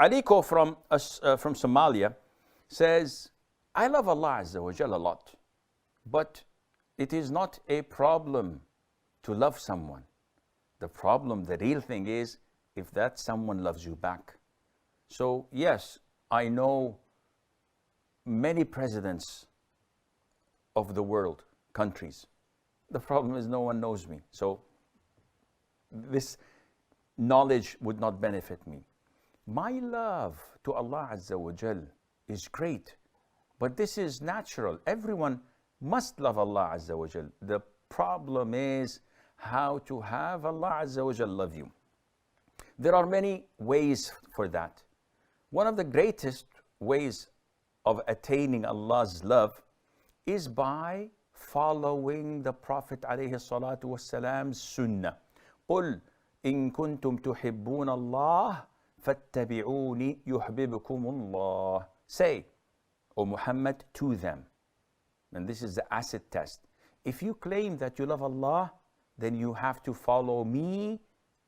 Aliko from Somalia says, I love Allah Azza wa Jal a lot, but it is not a problem to love someone. The problem, the real thing is if that someone loves you back. So yes, I know many presidents of the world, countries. The problem is no one knows me. So this knowledge would not benefit me. My love to Allah Azza wa Jal is great, but this is natural. Everyone must love Allah Azza wa Jal. The problem is how to have Allah Azza wa Jal love you. There are many ways for that. One of the greatest ways of attaining Allah's love is by following the Prophet alayhi salatu wasalam's sunnah. قُلْ إِن كُنْتُمْ تُحِبُّونَ اللَّهِ فَاتَّبِعُونِ يُحْبِبْكُمُ اللَّهِ. Say, O Muhammad, to them. And this is the acid test. If you claim that you love Allah, then you have to follow me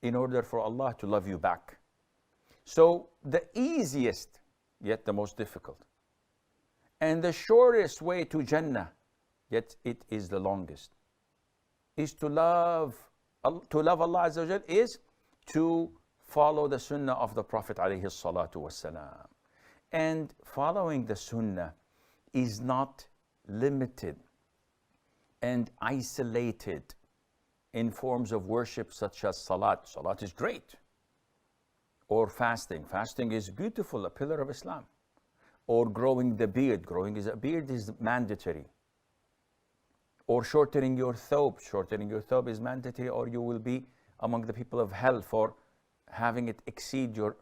in order for Allah to love you back. So the easiest, yet the most difficult, and the shortest way to Jannah, yet it is the longest, is to love Allah Azza wa Jal, is to follow the sunnah of the Prophet alayhi salatu wasalam. And following the sunnah is not limited and isolated in forms of worship such as salat. Salat is great. Or fasting. Fasting is beautiful, a pillar of Islam. Or growing the beard. Growing a beard is mandatory. Or shortening your thobe. Shortening your thobe is mandatory, or you will be among the people of hell for having it exceed your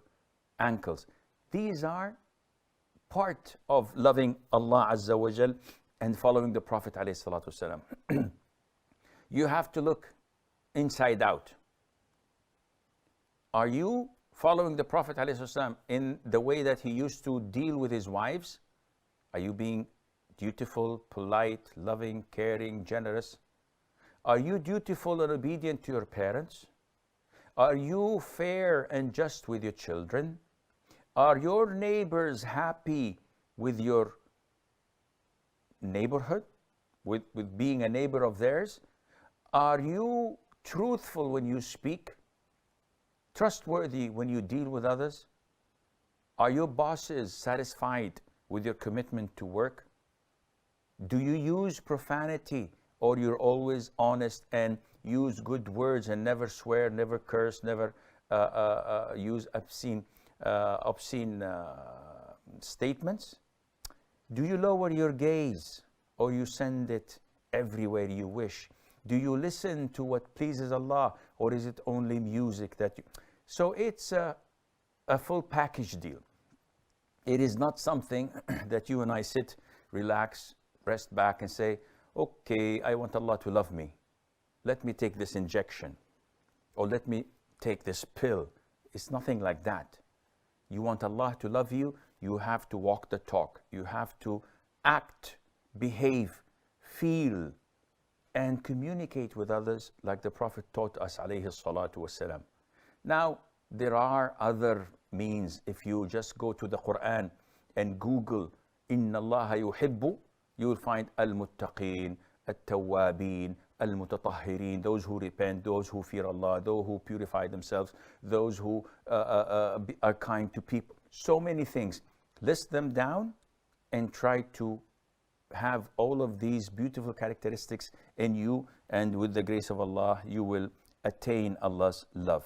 ankles. These are part of loving Allah Azza wa Jal and following the Prophet alayhi salatu wasalam. You have to look inside out. Are you following the Prophet alayhi salatu wasalam in the way that he used to deal with his wives? Are you being dutiful, polite, loving, caring, generous? Are you dutiful and obedient to your parents? Are you fair and just with your children? Are your neighbors happy with your neighborhood, with being a neighbor of theirs? Are you truthful when you speak? Trustworthy when you deal with others? Are your bosses satisfied with your commitment to work? Do you use profanity, or you're always honest and use good words and never swear, never curse, never use obscene statements? Do you lower your gaze, or you send it everywhere you wish? Do you listen to what pleases Allah, or is it only music that you... So it's a full package deal. It is not something that you and I sit, relax, rest back and say, okay, I want Allah to love me. Let me take this injection, or let me take this pill. It's nothing like that. You want Allah to love you, you have to walk the talk. You have to act, behave, feel, and communicate with others like the Prophet taught us, alayhi salatu wasalam. Now, there are other means. If you just go to the Quran and Google, Inna Allah yuhibbu, you will find al-muttaqeen, al-tawwabeen, al-mutatahhirin, those who repent, those who fear Allah, those who purify themselves, those who are kind to people. So many things. List them down and try to have all of these beautiful characteristics in you, and with the grace of Allah, you will attain Allah's love.